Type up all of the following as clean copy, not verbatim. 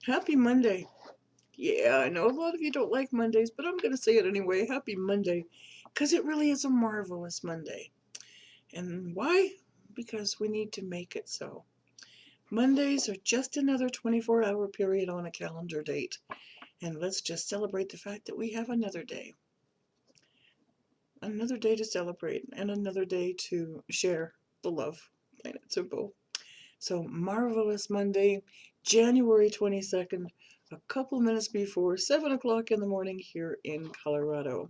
Happy Monday. Yeah, I know a lot of you don't like Mondays, but I'm going to say it anyway. Happy Monday. Because it really is a marvelous Monday. And why? Because we need to make it so. Mondays are just another 24-hour period on a calendar date. And let's just celebrate the fact that we have another day. Another day to celebrate and another day to share the love. Plain and simple. So, marvelous Monday, January 22nd, a couple minutes before 7 o'clock in the morning here in Colorado.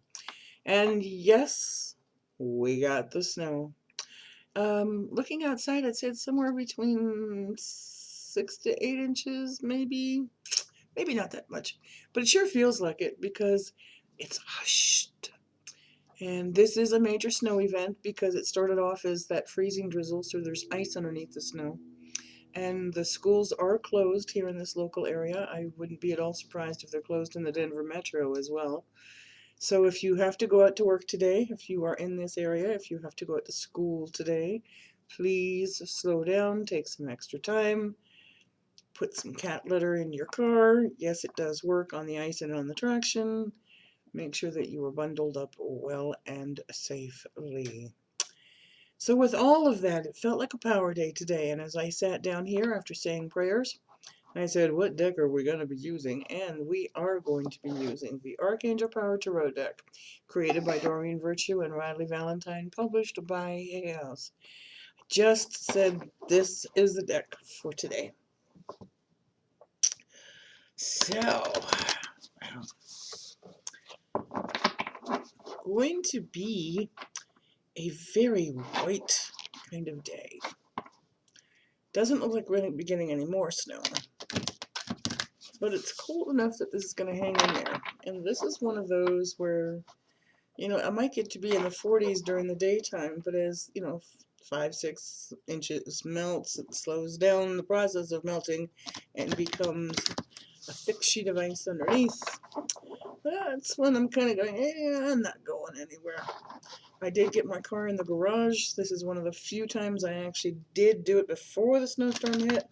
And yes, we got the snow. Looking outside, I'd say it's somewhere between 6 to 8 inches, maybe. Maybe not that much, but it sure feels like it because it's hushed. And this is a major snow event because it started off as that freezing drizzle, so there's ice underneath the snow. And the schools are closed here in this local area. I wouldn't be at all surprised if they're closed in the Denver metro as well. So if you have to go out to work today, if you are in this area, if you have to go out to school today, please slow down, take some extra time, put some cat litter in your car. Yes, it does work on the ice and on the traction. Make sure that you are bundled up well and safely. So with all of that, it felt like a power day today, and as I sat down here after saying prayers, I said, what deck are we going to be using? And we are going to be using the Archangel Power Tarot deck, created by Doreen Virtue and Riley Valentine, published by Hay House. Just said this is the deck for today. So, going to be a very white kind of day. Doesn't look like we're going to be getting any more snow, but it's cold enough that this is going to hang in there. And this is one of those where, you know, I might get to be in the 40s during the daytime, but as, 5, 6 inches melts, it slows down the process of melting and becomes a thick sheet of ice underneath. That's when I'm kind of going, yeah, I'm not going anywhere. I did get my car in the garage. This is one of the few times I actually did do it before the snowstorm hit.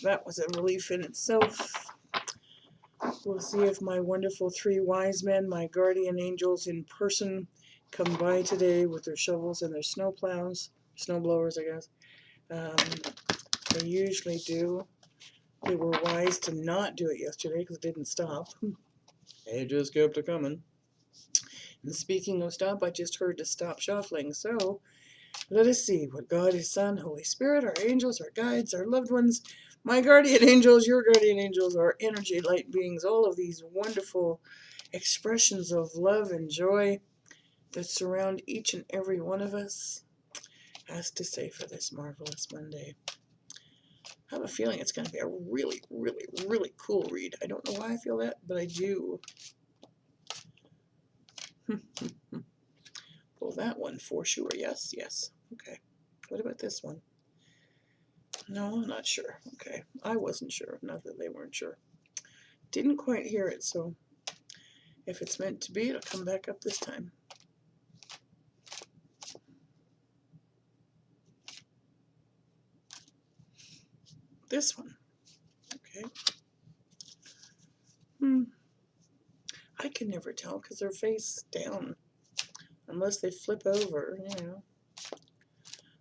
That was a relief in itself. We'll see if my wonderful three wise men, my guardian angels in person, come by today with their shovels and their snow plows, snow blowers, I guess. They usually do. They were wise to not do it yesterday because it didn't stop. It just kept coming. And speaking of stop, I just heard to stop shuffling. So let us see what God, His Son, Holy Spirit, our angels, our guides, our loved ones, my guardian angels, your guardian angels, our energy light beings, all of these wonderful expressions of love and joy that surround each and every one of us, has to say for this marvelous Monday. I have a feeling it's going to be a really, really, really cool read. I don't know why I feel that, but I do. Pull that one for sure. Yes, yes. Okay. What about this one? No, I'm not sure. Okay. I wasn't sure. Not that they weren't sure. Didn't quite hear it, so if it's meant to be, it'll come back up this time. This one. Okay. I can never tell because they're face down. Unless they flip over,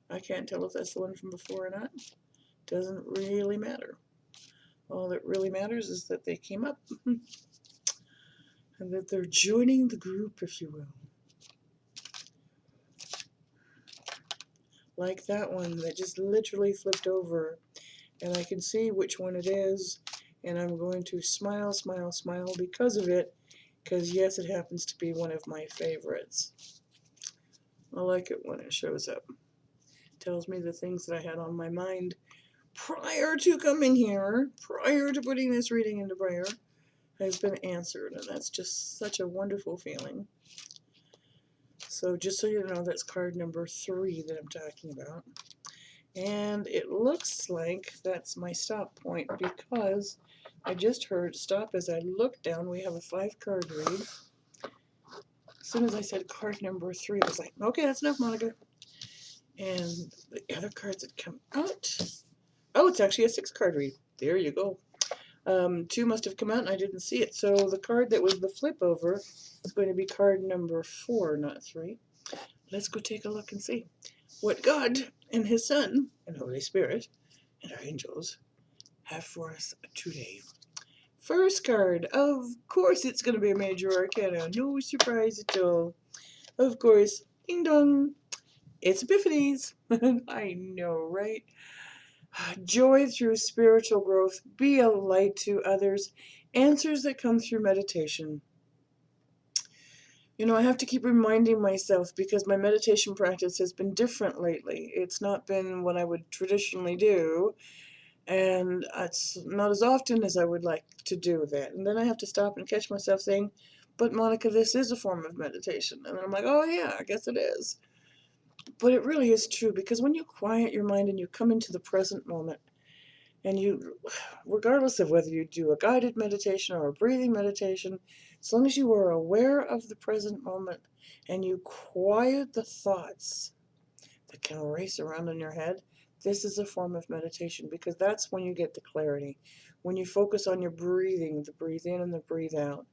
I can't tell if that's the one from before or not. Doesn't really matter. All that really matters is that they came up and that they're joining the group, if you will. Like that one that just literally flipped over, and I can see which one it is, and I'm going to smile, smile, smile because of it, because yes, it happens to be one of my favorites. I like it when it shows up. It tells me the things that I had on my mind prior to coming here, prior to putting this reading into prayer, has been answered, and that's just such a wonderful feeling. So just so you know, that's card number 3 that I'm talking about. And it looks like that's my stop point because I just heard stop as I looked down. We have a 5-card read. As soon as I said card number 3, I was like, okay, that's enough, Monica. And the other cards that come out, oh, it's actually a 6-card read. There you go. 2 must have come out and I didn't see it. So the card that was the flip over is going to be card number 4, not 3. Let's go take a look and see what God and His Son and Holy Spirit and our angels have for us today. First card, of course it's going to be a major arcana. No surprise at all. Of course, ding dong, it's Epiphanies. I know, right? Joy through spiritual growth, be a light to others, answers that come through meditation. I have to keep reminding myself because my meditation practice has been different lately. It's not been what I would traditionally do, and it's not as often as I would like to do that. And then I have to stop and catch myself saying, but Monica, this is a form of meditation. And I'm like, oh yeah, I guess it is. But it really is true, because when you quiet your mind and you come into the present moment, and you, regardless of whether you do a guided meditation or a breathing meditation, as long as you are aware of the present moment and you quiet the thoughts that can race around in your head, this is a form of meditation, because that's when you get the clarity. When you focus on your breathing, the breathe in and the breathe out,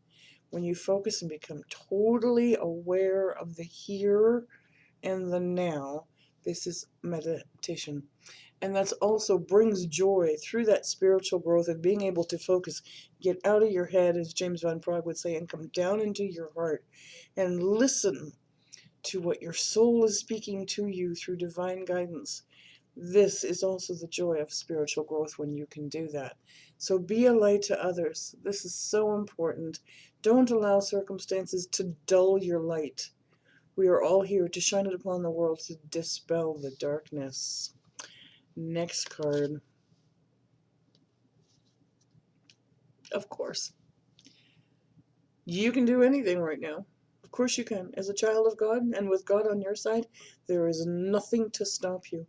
when you focus and become totally aware of the here and the now, this is meditation. And that also brings joy through that spiritual growth of being able to focus, get out of your head, as James Van Praagh would say, and come down into your heart and listen to what your soul is speaking to you through divine guidance. This is also the joy of spiritual growth when you can do that. So be a light to others. This is so important. Don't allow circumstances to dull your light. We are all here to shine it upon the world, to dispel the darkness. Next card. Of course. You can do anything right now. Of course you can. As a child of God and with God on your side, there is nothing to stop you.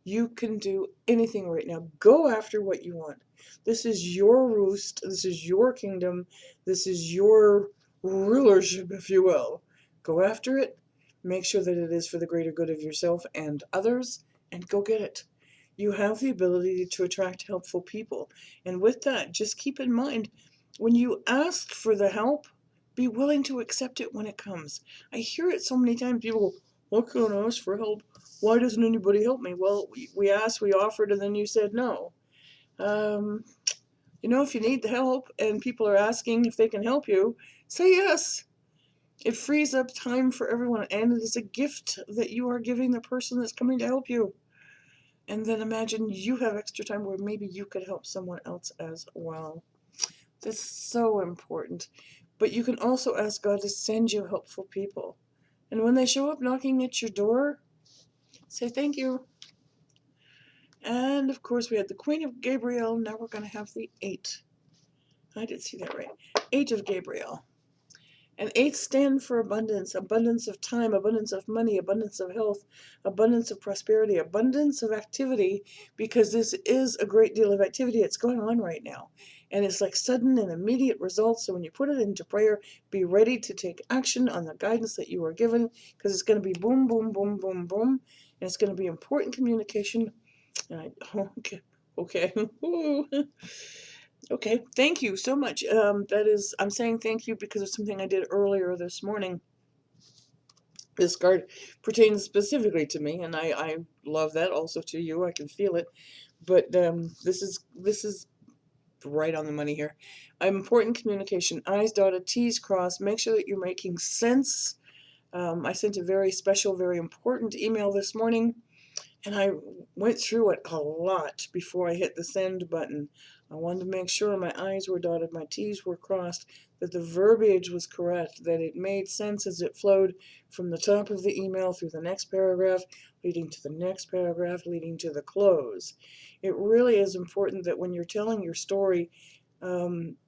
You can do anything right now. Go after what you want. This is your roost. This is your kingdom. This is your rulership, if you will. Go after it. Make sure that it is for the greater good of yourself and others, and go get it. You have the ability to attract helpful people. And with that, just keep in mind, when you ask for the help, be willing to accept it when it comes. I hear it so many times. People go, I can't ask for help. Why doesn't anybody help me? Well, we asked, we offered, and then you said no. If you need the help and people are asking if they can help you, say yes. It frees up time for everyone, and it is a gift that you are giving the person that's coming to help you. And then imagine you have extra time where maybe you could help someone else as well. That's so important. But you can also ask God to send you helpful people. And when they show up knocking at your door, say thank you. And of course, we had the Queen of Gabriel. Now we're going to have the 8. I did see that right. 8 of Gabriel. And 8 stand for abundance, abundance of time, abundance of money, abundance of health, abundance of prosperity, abundance of activity, because this is a great deal of activity that's going on right now. And it's like sudden and immediate results. So when you put it into prayer, be ready to take action on the guidance that you are given, because it's going to be boom, boom, boom, boom, boom. And it's going to be important communication. And okay. Okay, thank you so much. I'm saying thank you because of something I did earlier this morning. This card pertains specifically to me, and I love that also to you. I can feel it. But this is right on the money here. Important communication. I's dotted, T's crossed. Make sure that you're making sense. I sent a very special, very important email this morning, and I went through it a lot before I hit the send button. I wanted to make sure my I's were dotted, my T's were crossed, that the verbiage was correct, that it made sense as it flowed from the top of the email through the next paragraph, leading to the next paragraph, leading to the close. It really is important that when you're telling your story,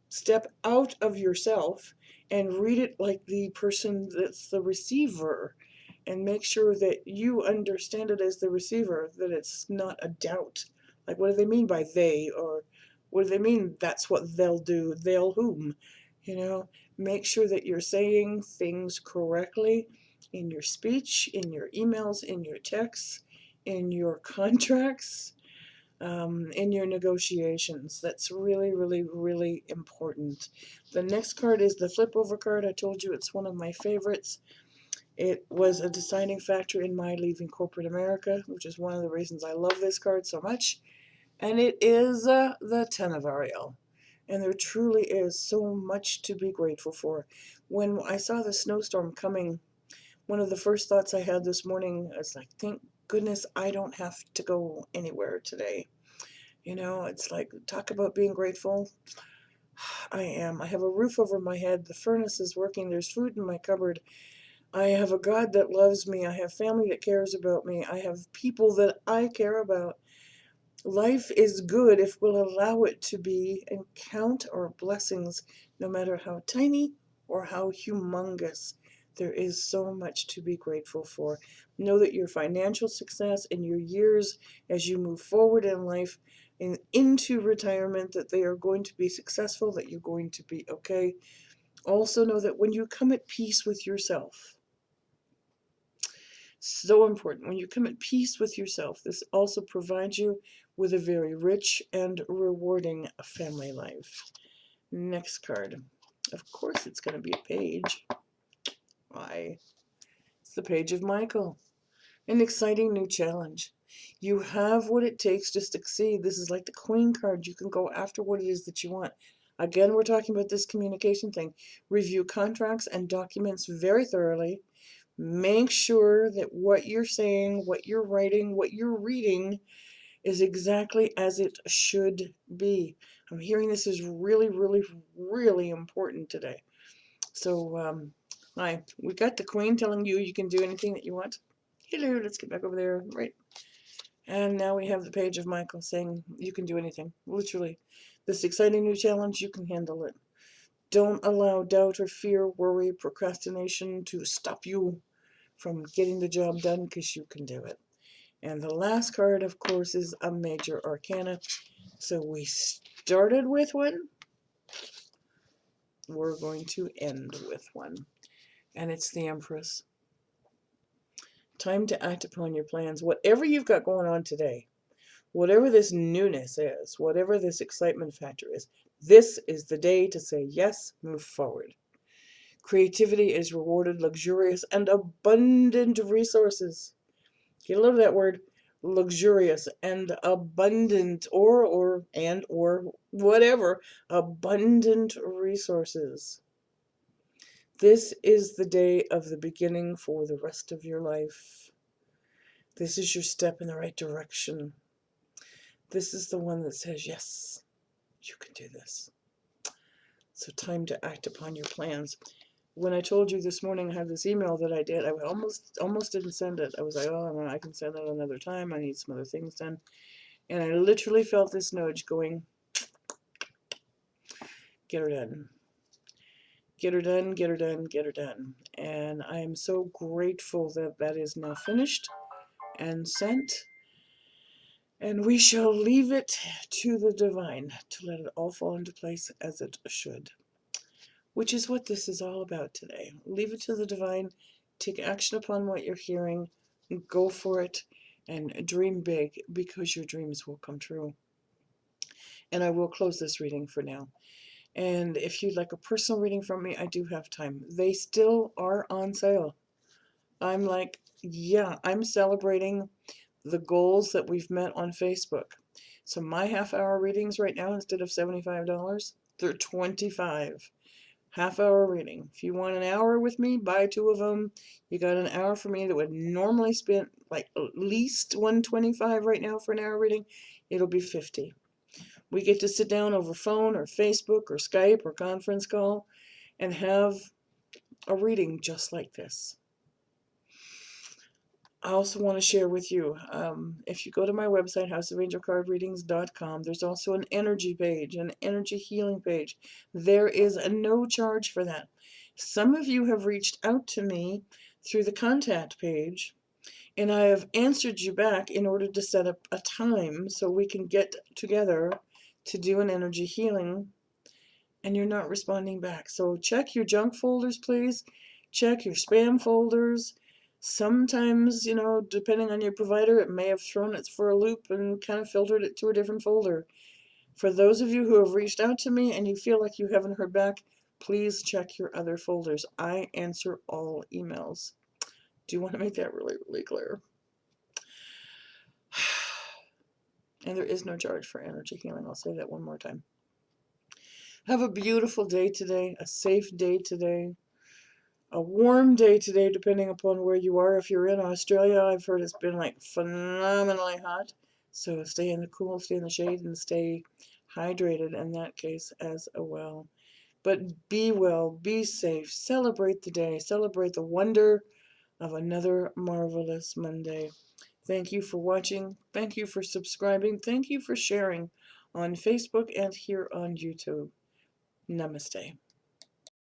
step out of yourself and read it like the person that's the receiver, and make sure that you understand it as the receiver, that it's not a doubt. Like, what do they mean by they? Or what do they mean that's what they'll do? They'll whom? Make sure that you're saying things correctly in your speech, in your emails, in your texts, in your contracts. in your negotiations. That's really, really, really important. The next card is the flip over card. I told you it's one of my favorites. It was a deciding factor in my leaving corporate America, which is one of the reasons I love this card so much. And it is the Ten of Ariel. And there truly is so much to be grateful for. When I saw the snowstorm coming, one of the first thoughts I had this morning was like, thank goodness I don't have to go anywhere today. You know, it's like, talk about being grateful. I am. I have a roof over my head. The furnace is working. There's food in my cupboard. I have a God that loves me. I have family that cares about me. I have people that I care about. Life is good if we'll allow it to be and count our blessings, no matter how tiny or how humongous. There is so much to be grateful for. Know that your financial success and your years as you move forward in life and into retirement, that they are going to be successful, that you're going to be okay. Also know that when you come at peace with yourself, so important, when you come at peace with yourself, this also provides you with a very rich and rewarding family life. Next card. Of course it's going to be a page. Why? It's the Page of Michael. An exciting new challenge. You have what it takes to succeed. This is like the Queen card. You can go after what it is that you want. Again, we're talking about this communication thing. Review contracts and documents very thoroughly. Make sure that what you're saying, what you're writing, what you're reading is exactly as it should be. I'm hearing this is really, really, really important today. So, hi, we got the Queen telling you you can do anything that you want. Hello, let's get back over there. Right. And now we have the Page of Michael saying you can do anything. Literally. This exciting new challenge, you can handle it. Don't allow doubt or fear, worry, procrastination to stop you from getting the job done, because you can do it. And the last card, of course, is a major arcana. So we started with one. We're going to end with one. And it's the Empress. Time to act upon your plans. Whatever you've got going on today, whatever this newness is, whatever this excitement factor is, this is the day to say yes, move forward. Creativity is rewarded, luxurious, and abundant resources. Get a load of that word. Luxurious and abundant, or whatever, abundant resources. This is the day of the beginning for the rest of your life. This is your step in the right direction. This is the one that says, yes, you can do this. So time to act upon your plans. When I told you this morning I had this email that I did, I almost didn't send it. I was like, oh, I can send it another time. I need some other things done. And I literally felt this nudge going, get her done. Get her done, get her done, get her done. And I am so grateful that that is now finished and sent. And we shall leave it to the divine to let it all fall into place as it should. Which is what this is all about today. Leave it to the divine. Take action upon what you're hearing. Go for it. And dream big, because your dreams will come true. And I will close this reading for now. And if you'd like a personal reading from me, I do have time. They still are on sale. I'm like, yeah, I'm celebrating the goals that we've met on Facebook. So my half-hour readings right now, instead of $75, they're $25. Half-hour reading. If you want an hour with me, buy 2 of them. You got an hour for me that would normally spend like at least $125 right now for an hour reading. It'll be $50. We get to sit down over phone or Facebook or Skype or conference call and have a reading just like this. I also want to share with you, if you go to my website, houseofangelcardreadings.com, there's also an energy page, an energy healing page. There is no charge for that. Some of you have reached out to me through the contact page, and I have answered you back in order to set up a time so we can get together to do an energy healing, and you're not responding back. So check your junk folders, please. Check your spam folders. Sometimes, depending on your provider, it may have thrown it for a loop and kind of filtered it to a different folder. For those of you who have reached out to me and you feel like you haven't heard back, please check your other folders. I answer all emails. Do you want to make that really, really clear? And there is no charge for energy healing. I'll say that one more time. Have a beautiful day today, a safe day today, a warm day today, depending upon where you are. If you're in Australia, I've heard it's been like phenomenally hot. So stay in the cool, stay in the shade, and stay hydrated in that case as well. But be well, be safe, celebrate the day, celebrate the wonder of another marvelous Monday. Thank you for watching. Thank you for subscribing. Thank you for sharing on Facebook and here on YouTube. Namaste.